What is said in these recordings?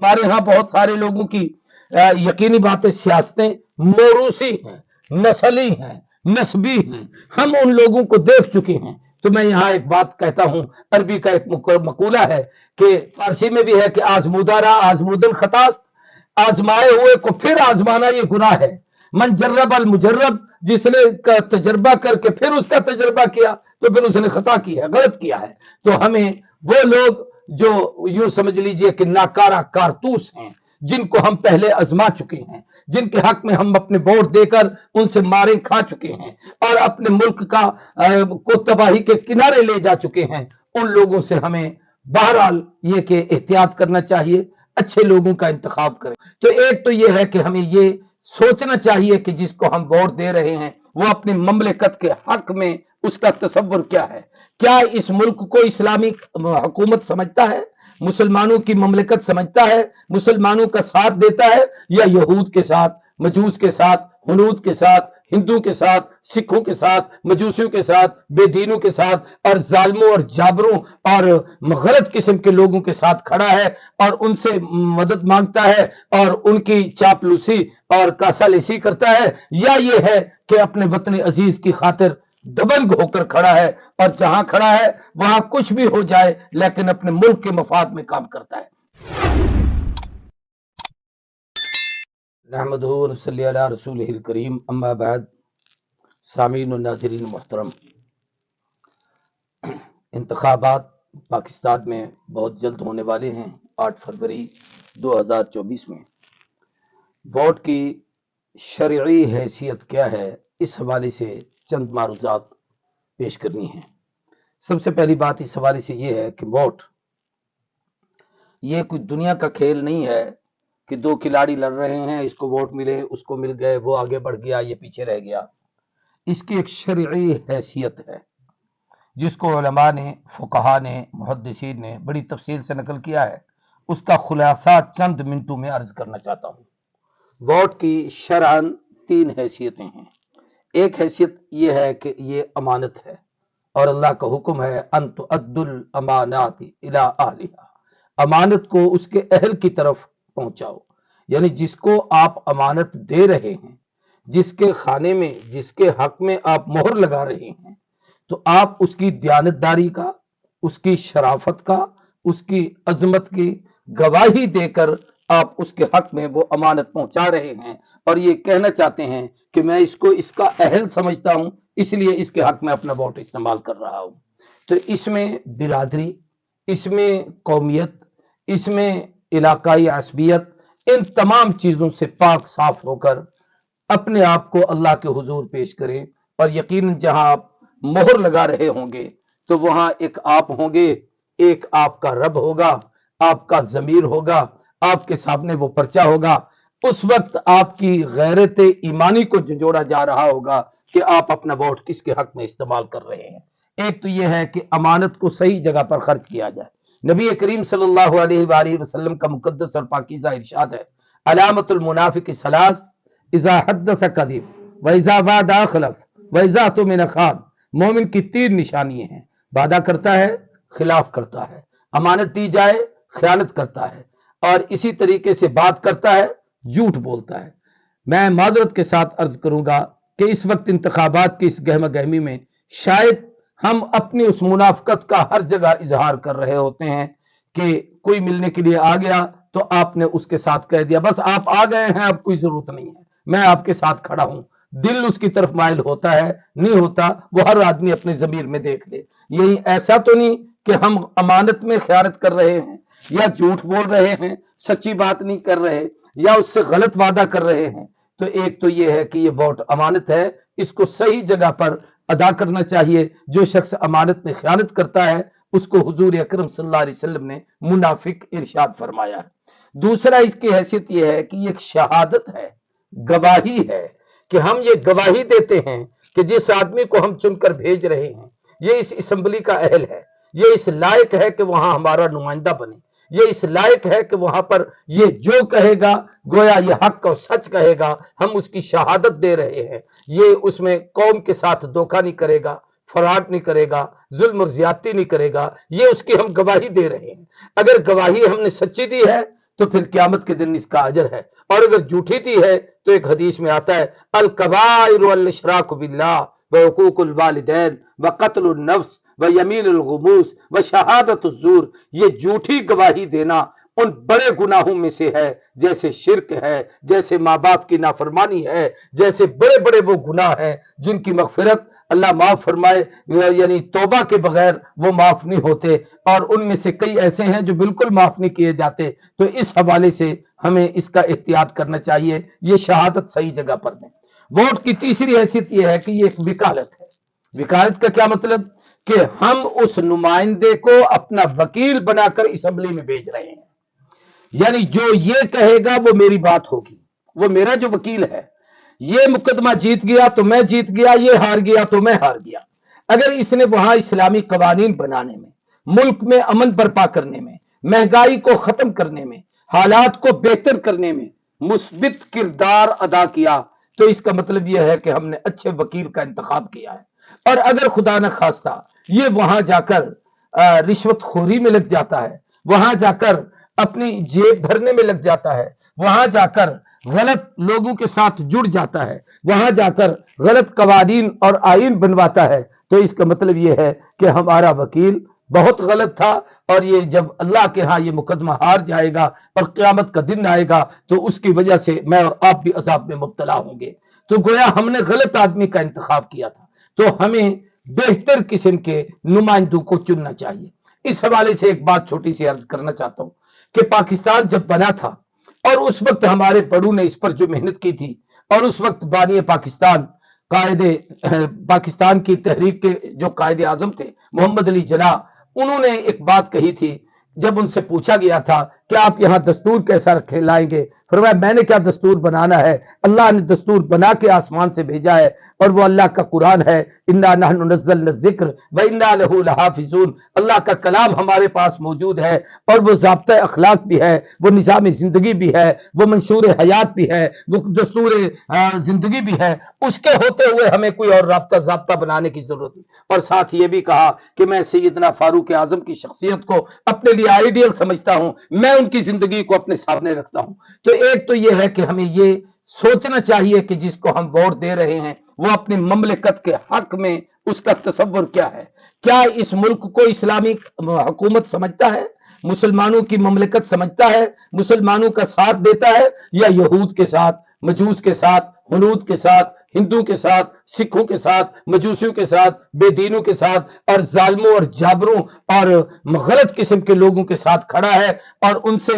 हमारे यहाँ बहुत सारे लोगों की यकीनी बातें सियासतें मोरूसी हैं, नस्ली हैं, नस्बी हैं। हम उन लोगों को देख चुके हैं। तो मैं यहाँ एक बात कहता हूँ, अरबी का एक मकूला है कि फारसी में भी है कि आजमूदारा आजमूदन खतास, आजमाए हुए को फिर आजमाना ये गुनाह है। मन जर्रब अल मुजर्रब, जिसने तजर्बा करके फिर उसका तजर्बा किया तो फिर उसने खता की है, गलत किया है। तो हमें वो लोग जो यूं समझ लीजिए कि नाकारा कारतूस हैं, जिनको हम पहले आजमा चुके हैं, जिनके हक में हम अपने वोट देकर उनसे मारे खा चुके हैं और अपने मुल्क को तबाही के किनारे ले जा चुके हैं, उन लोगों से हमें बहरहाल ये कि एहतियात करना चाहिए, अच्छे लोगों का इंतखाब करें। तो एक तो ये है कि हमें ये सोचना चाहिए कि जिसको हम वोट दे रहे हैं वो अपनी ममलिकत के हक में उसका तसव्वुर क्या है। क्या इस मुल्क को इस्लामी हुकूमत समझता है, मुसलमानों की ममलिकत समझता है, मुसलमानों का साथ देता है, या यहूद के साथ, मजूस के साथ, हुनूद के साथ, हिंदू के साथ, सिखों के साथ, मजूसियों के साथ, बेदीनों के साथ और जालिमों और जाबरों और गलत किस्म के लोगों के साथ खड़ा है और उनसे मदद मांगता है और उनकी चापलूसी और कासालिसी करता है, या ये है कि अपने वतन अजीज की खातिर दबंग होकर खड़ा है और जहां खड़ा है वहां कुछ भी हो जाए लेकिन अपने मुल्क के मफाद में काम करता है। नहमदुहु व नसल्ली अला रसूलिहिल करीम, अम्मा बाद। सामीन व नाज़रीन मुहतरम, इंतखाबात पाकिस्तान में बहुत जल्द होने वाले हैं। 8 फरवरी 2024 में वोट की शरई हैसियत क्या है, इस हवाले से चंद मारूजात पेश करनी है। सबसे पहली बात इस हवाले से यह है कि वोट ये कोई दुनिया का खेल नहीं है कि दो खिलाड़ी लड़ रहे हैं, इसको वोट मिले, उसको मिल गए, वो आगे बढ़ गया, ये पीछे रह गया। इसकी एक शरई हैसियत है जिसको उलमा ने, फुकहा ने, मुहद्दिसीन ने बड़ी तफसील से नकल किया है। उसका खुलासा चंद मिनटों में अर्ज करना चाहता हूँ। वोट की शरअन 3 हैसियतें हैं। एक हैसियत यह है कि ये अमानत है और अल्लाह का हुक्म है अन तुअद्दुल अमानाति इला अहलिहा, अमानत को उसके अहल की तरफ पहुंचाओ। यानी जिसको आप अमानत दे रहे हैं, जिसके खाने में, जिसके हक में आप मोहर लगा रहे हैं, तो आप उसकी दयानतदारी का, उसकी शराफत का, उसकी अजमत की गवाही देकर आप उसके हक में वो अमानत पहुंचा रहे हैं और ये कहना चाहते हैं कि मैं इसको इसका अहल समझता हूं, इसलिए इसके हक में अपना वोट इस्तेमाल कर रहा हूं। तो इसमें बिरादरी, इसमें कौमियत, इसमें इलाकाई असबियत, इन तमाम चीजों से पाक साफ होकर अपने आप को अल्लाह के हुजूर पेश करें। और यकीनन जहां आप मोहर लगा रहे होंगे तो वहां एक आप होंगे, एक आपका रब होगा, आपका जमीर होगा, आपके सामने वो पर्चा होगा। उस वक्त आपकी गैरत ईमानी को जोड़ा जा रहा होगा कि आप अपना वोट किसके हक में इस्तेमाल कर रहे हैं। एक तो यह है कि अमानत को सही जगह पर खर्च किया जाए। नबी करीम सल्लल्लाहु अलैहि वसल्लम का मुकद्दस और पाकीज़ा इरशाद है, अलामतुल मुनाफिक सलास, इज़ा हद्दस कज़िब व इज़ा वादा खलफ व इज़ा तुमिन खान। मोमिन की 3 निशानियां हैं, वादा करता है, खिलाफ करता है, अमानत दी जाए, खयानत करता है, और इसी तरीके से बात करता है, झूठ बोलता है। मैं मादरत के साथ अर्ज करूंगा कि इस वक्त इंतखाबात की इस गहमा गहमी में शायद हम अपनी उस मुनाफकत का हर जगह इजहार कर रहे होते हैं कि कोई मिलने के लिए आ गया तो आपने उसके साथ कह दिया बस आप आ गए हैं, अब कोई जरूरत नहीं है, मैं आपके साथ खड़ा हूं। दिल उसकी तरफ माइल होता है, नहीं होता, वो हर आदमी अपने जमीर में देख ले। यही ऐसा तो नहीं कि हम अमानत में खयानत कर रहे हैं या झूठ बोल रहे हैं, सच्ची बात नहीं कर रहे या उससे गलत वादा कर रहे हैं। तो एक तो ये है कि ये वोट अमानत है, इसको सही जगह पर अदा करना चाहिए। जो शख्स अमानत में खयानत करता है उसको हुजूर अकरम सल्लल्लाहु अलैहि वसल्लम ने मुनाफिक इरशाद फरमाया है। दूसरा इसकी हैसियत यह है कि एक शहादत है, गवाही है कि हम ये गवाही देते हैं कि जिस आदमी को हम चुनकर भेज रहे हैं ये इस असेंबली का अहल है, ये इस लायक है कि वहां हमारा नुमाइंदा बने, ये इस लायक है कि वहां पर ये जो कहेगा गोया ये हक और सच कहेगा, हम उसकी शहादत दे रहे हैं। ये उसमें कौम के साथ धोखा नहीं करेगा, फराड नहीं करेगा, जुल्म और ज्यादती नहीं करेगा, ये उसकी हम गवाही दे रहे हैं। अगर गवाही हमने सच्ची दी है تو پھر قیامت کے دن اس کا اجر ہے، اور اگر جھوٹی دی ہے تو ایک حدیث میں آتا ہے الکبائر والاشراک باللہ وحقوق الوالدین وقتل النفس ویمین الغموس وشہادت الزور، یہ جھوٹی گواہی دینا ان بڑے گناہوں میں سے ہے، جیسے شرک ہے، جیسے ماں باپ کی نافرمانی ہے، جیسے بڑے بڑے وہ گناہ ہیں جن کی مغفرت اللہ معاف فرمائے، یعنی توبہ کے بغیر وہ معاف نہیں ہوتے، اور ان میں سے کئی ایسے ہیں جو بالکل معاف نہیں کیے جاتے۔ تو اس حوالے سے ہمیں اس کا احتیاط کرنا چاہیے، یہ شہادت صحیح جگہ پر دیں۔ ووٹ کی تیسری حیثیت یہ ہے کہ یہ ایک وکالت ہے۔ وکالت کا کیا مطلب؟ کہ ہم اس نمائندے کو اپنا وکیل بنا کر اسمبلی میں بھیج رہے ہیں، یعنی جو یہ کہے گا وہ میری بات ہوگی، وہ میرا جو وکیل ہے، یہ مقدمہ جیت گیا تو میں جیت گیا، یہ ہار گیا تو میں ہار گیا۔ اگر اس نے وہاں اسلامی قوانین بنانے میں، ملک میں امن برپا کرنے میں، مہنگائی کو ختم کرنے میں، حالات کو بہتر کرنے میں مثبت کردار ادا کیا تو اس کا مطلب یہ ہے کہ ہم نے اچھے وکیل کا انتخاب کیا ہے۔ اور اگر خدا نہ خواستہ یہ وہاں جا کر رشوت خوری میں لگ جاتا ہے، وہاں جا کر اپنی جیب بھرنے میں لگ جاتا ہے، وہاں جا کر غلط لوگوں کے ساتھ جڑ جاتا ہے، وہاں جا کر غلط قوانین اور آئین بنواتا ہے، تو اس کا مطلب یہ ہے کہ ہمارا وکیل بہت غلط تھا، اور یہ جب اللہ کے ہاں یہ مقدمہ ہار جائے گا اور قیامت کا دن آئے گا تو اس کی وجہ سے میں اور آپ بھی عذاب میں مبتلا ہوں گے۔ تو گویا ہم نے غلط آدمی کا انتخاب کیا تھا، تو ہمیں بہتر قسم کے نمائندوں کو چننا چاہیے۔ اس حوالے سے ایک بات چھوٹی سی عرض کرنا چاہتا ہوں کہ پاکستان جب بنا تھا اور اس وقت ہمارے بڑوں نے اس پر جو محنت کی تھی، اور اس وقت بانی پاکستان قائد پاکستان کی تحریک کے جو قائد اعظم تھے محمد علی جناح، انہوں نے ایک بات کہی تھی جب ان سے پوچھا گیا تھا کہ آپ یہاں دستور کیسا رکھے لائیں گے، فرمایا میں نے کیا دستور بنانا ہے، اللہ نے دستور بنا کے آسمان سے بھیجا ہے، اور وہ اللہ کا قرآن ہے، انا نحن نزلنا الذکر وانا لہ لحافظون، اللہ کا کلام ہمارے پاس موجود ہے، اور وہ ضابطہ اخلاق بھی ہے، وہ نظام زندگی بھی ہے، وہ منشور حیات بھی ہے، وہ دستور زندگی بھی ہے، اس کے ہوتے ہوئے ہمیں کوئی اور رابطہ ضابطہ بنانے کی ضرورت نہیں۔ اور ساتھ یہ بھی کہا کہ میں سیدنا فاروق اعظم کی شخصیت کو اپنے لیے آئیڈیل سمجھتا ہوں، میں ان کی زندگی کو اپنے سامنے رکھتا ہوں۔ تو ایک تو یہ ہے کہ ہمیں یہ سوچنا چاہیے کہ جس کو ہم ووٹ دے رہے ہیں وہ اپنی مملکت کے حق میں اس کا تصور کیا ہے، کیا اس ملک کو اسلامی حکومت سمجھتا ہے، مسلمانوں کی مملکت سمجھتا ہے، مسلمانوں کا ساتھ دیتا ہے، یا یہود کے ساتھ، مجوس کے ساتھ، ہنود کے ساتھ، ہندو کے ساتھ، سکھوں کے ساتھ، مجوسیوں کے ساتھ، بے دینوں کے ساتھ، اور ظالموں اور جابروں اور غلط قسم کے لوگوں کے ساتھ کھڑا ہے اور ان سے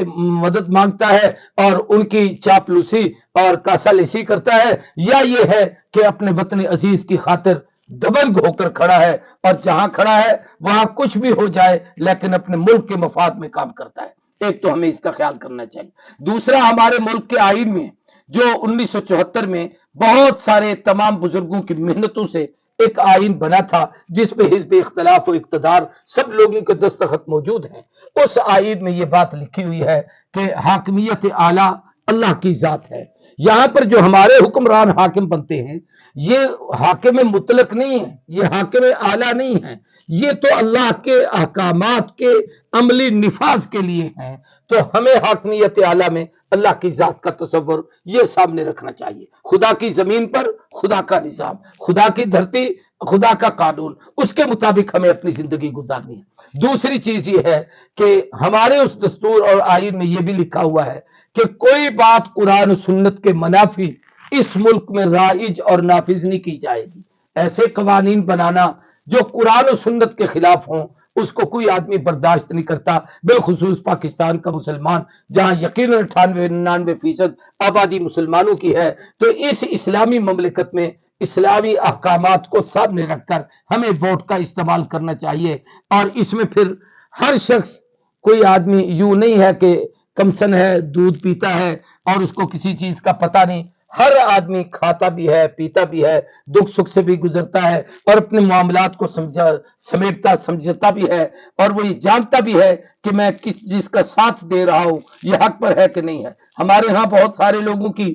مدد مانگتا ہے اور ان کی چاپلوسی اور کاسالسی کرتا ہے، یا یہ ہے کہ اپنے وطن عزیز کی خاطر دبنگ ہو کر کھڑا ہے، اور جہاں کھڑا ہے وہاں کچھ بھی ہو جائے لیکن اپنے ملک کے مفاد میں کام کرتا ہے۔ ایک تو ہمیں اس کا خیال کرنا چاہیے۔ دوسرا، ہمارے ملک کے آئین میں جو 1974 میں بہت سارے تمام بزرگوں کی محنتوں سے ایک آئین بنا تھا جس پہ حزب اختلاف و اقتدار سب لوگوں کے دستخط موجود ہیں، اس آئین میں یہ بات لکھی ہوئی ہے کہ حاکمیت اعلیٰ اللہ کی ذات ہے۔ یہاں پر جو ہمارے حکمران حاکم بنتے ہیں یہ حاکم مطلق نہیں ہے، یہ حاکم اعلیٰ نہیں ہے، یہ تو اللہ کے احکامات کے عملی نفاذ کے لیے ہیں۔ تو ہمیں حاکمیت اعلیٰ میں اللہ کی ذات کا تصور یہ سامنے رکھنا چاہیے، خدا کی زمین پر خدا کا نظام، خدا کی دھرتی خدا کا قانون، اس کے مطابق ہمیں اپنی زندگی گزارنی ہے۔ دوسری چیز یہ ہے کہ ہمارے اس دستور اور آئین میں یہ بھی لکھا ہوا ہے کہ کوئی بات قرآن و سنت کے منافی اس ملک میں رائج اور نافذ نہیں کی جائے گی۔ ایسے قوانین بنانا جو قرآن و سنت کے خلاف ہوں اس کو کوئی آدمی برداشت نہیں کرتا، بالخصوص پاکستان کا مسلمان جہاں یقیناً 98-99% آبادی مسلمانوں کی ہے۔ تو اس اسلامی مملکت میں اسلامی احکامات کو سامنے رکھ کر ہمیں ووٹ کا استعمال کرنا چاہیے، اور اس میں پھر ہر شخص، کوئی آدمی یوں نہیں ہے کہ کمسن ہے، دودھ پیتا ہے اور اس کو کسی چیز کا پتہ نہیں، ہر آدمی کھاتا بھی ہے، پیتا بھی ہے، دکھ سکھ سے بھی گزرتا ہے، اور اپنے معاملات کو سمیٹتا سمجھتا بھی ہے، اور وہ یہ جانتا بھی ہے کہ میں کس چیز کا ساتھ دے رہا ہوں، یہ حق پر ہے کہ نہیں ہے۔ ہمارے ہاں بہت سارے لوگوں کی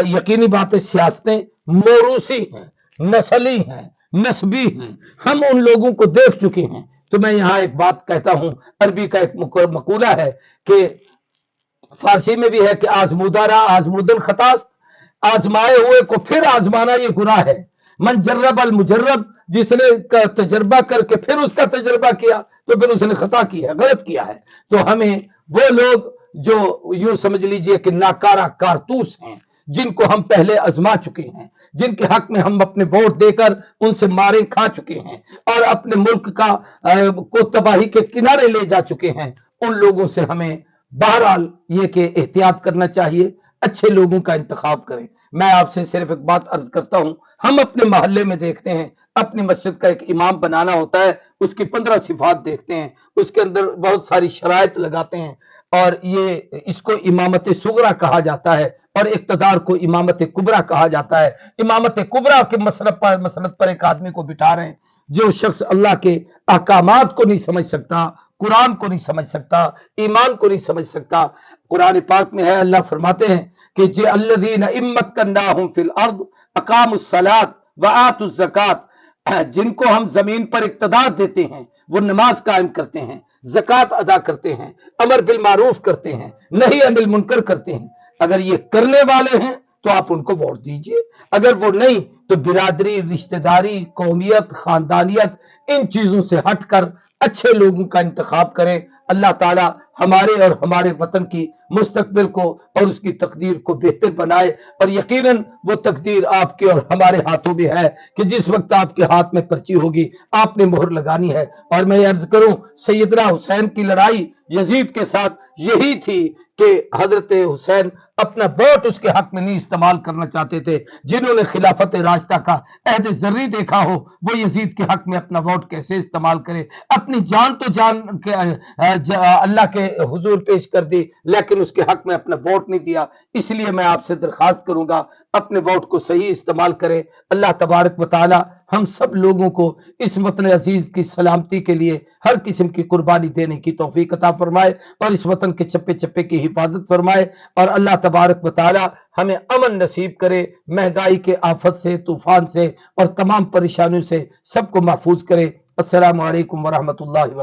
یقینی باتیں سیاستیں موروثی ہیں، نسلی ہیں، نسبی ہیں، ہم ان لوگوں کو دیکھ چکے ہیں۔ تو میں یہاں ایک بات کہتا ہوں، عربی کا ایک مقولہ ہے کہ फारसी में भी है कि आजमूदारा आजमूदन खतास, आजमाए हुए को फिर आजमाना ये गुनाह है। मन जर्रब अल मुजर्रब, जिसने तजर्बा करके फिर उसका तजर्बा किया तो फिर उसने खता की है, गलत किया है। तो हमें वो लोग जो यूं समझ लीजिए कि नाकारा कारतूस हैं, जिनको हम पहले आजमा चुके हैं, जिनके हक में हम अपने वोट देकर उनसे मारे खा चुके हैं और अपने मुल्क को तबाही के किनारे ले जा चुके हैं, उन लोगों से हमें बहरहाल ये कि एहतियात करना चाहिए, अच्छे लोगों का इंतखाब करें। मैं आपसे सिर्फ एक बात अर्ज करता हूं, हम अपने मोहल्ले में देखते हैं, अपनी मस्जिद का एक इमाम बनाना होता है, उसकी 15 सिफात देखते हैं, उसके अंदर बहुत सारी शराइत लगाते हैं और ये इसको इमामत सुगरा कहा जाता है और इक्तदार को इमामत कुबरा कहा जाता है। इमामत कुबरा के मसरत पर एक आदमी को बिठा रहे हैं जो शख्स अल्लाह के अहकामात को नहीं समझ सकता, कुरान को नहीं समझ सकता, ईमान को नहीं समझ सकता। कुरान पाक में है, अल्लाह फरमाते हैं कि जे अल्लज़ीना इम्मक्कन्नाहुम फिल अर्द अकामुस सलात व आतुज़ ज़कात, जिनको हम जमीन पर इक्तदार देते हैं वो नमाज कायम करते हैं, ज़कात अदा करते हैं, अमर बिल मारूफ करते हैं, नहीं अनिल मुनकर करते हैं। अगर ये करने वाले हैं तो आप उनको वोट दीजिए, अगर वो नहीं तो बिरादरी, रिश्तेदारी, कौमियत, खानदानियत, इन चीजों से हटकर अच्छे लोगों का इंतखाब करें। अल्लाह ताला हमारे और हमारे वतन की मुस्तकबिल को और उसकी तकदीर को बेहतर बनाए। और यकीनन वो तकदीर आपके और हमारे हाथों में है कि जिस वक्त आपके हाथ में पर्ची होगी आपने मोहर लगानी है। और मैं अर्ज करूं, सैयदना हुसैन की लड़ाई यजीद के साथ यही थी कि हजरत हुसैन अपना वोट उसके हक में नहीं इस्तेमाल करना चाहते थे। जिन्होंने खिलाफत राशिदा का अहद जर्री देखा हो वो यजीद के हक में अपना वोट कैसे इस्तेमाल करे, अपनी जान तो जान के अल्लाह के हुजूर पेश कर दी लेकिन उसके हक में अपना वोट नहीं दिया। इसलिए मैं आपसे दरखास्त करूंगा अपने वोट को सही इस्तेमाल करें। अल्लाह तबारक व तआला हम सब लोगों को इस वतन अजीज की सलामती के लिए हर किस्म की कुर्बानी देने की तौफीक अता फरमाए और इस वतन के चप्पे चप्पे की हिफाजत फरमाए। और अल्लाह तबारक व तआला हमें अमन नसीब करे, महंगाई के आफत से, तूफान से और तमाम परेशानियों से सबको महफूज करे। अस्सलामु अलैकुम व रहमतुल्लाहि व